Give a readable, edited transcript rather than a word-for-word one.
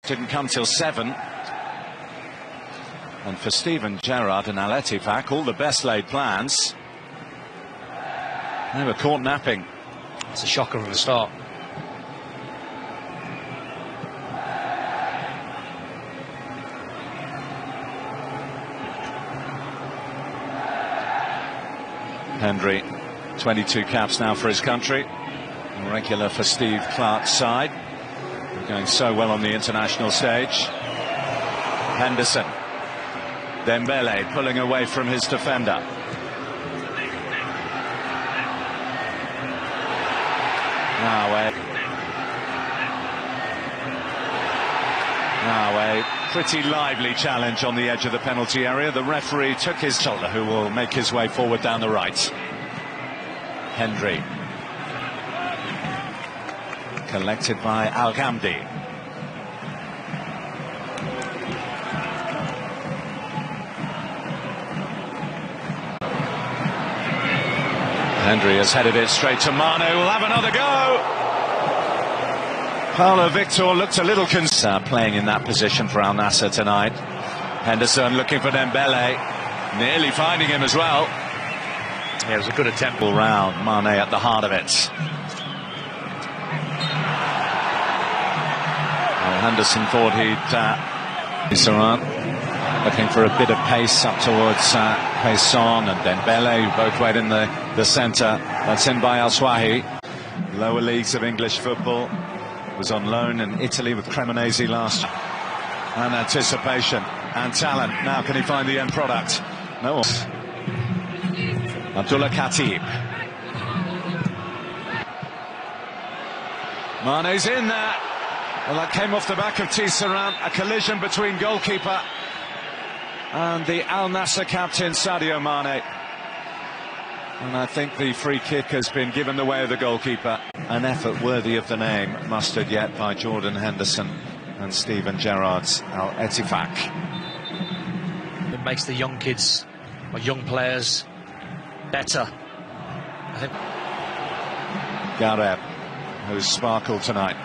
didn't come till 7. And for Steven Gerrard and Al-Ettifaq, all the best laid plans. They were caught napping. It's a shocker from the start. Hendry, 22 caps now for his country. Regular for Steve Clarke's side. They're going so well on the international stage. Henderson. Dembele pulling away from his defender. Now a pretty lively challenge on the edge of the penalty area. The referee took his shoulder, who will make his way forward down the right. Hendry. Collected by Al-Ghamdi. Hendry has headed it straight to Mane, who will have another go. Paulo Victor looked a little concerned playing in that position for Al Nassr tonight. Henderson looking for Dembele, nearly finding him as well. Yeah, it was a good attempt. All round, Mane at the heart of it. Well, Henderson thought he'd Saran looking for a bit of pace up towards Payson and Dembele, who both wait in the centre. That's in by Al-Swahi. Lower leagues of English football. Was on loan in Italy with Cremonese last year. And anticipation and talent. Now can he find the end product? No. Abdullah Khatib. Mane's in there. Well, that came off the back of Tisserand. A collision between goalkeeper and the Al Nassr captain Sadio Mane. And I think the free kick has been given the way of the goalkeeper. An effort worthy of the name mustered yet by Jordan Henderson and Steven Gerrard's Al-Ettifaq. It makes the young kids, or young players, better. I think Gareb, who's sparkled tonight.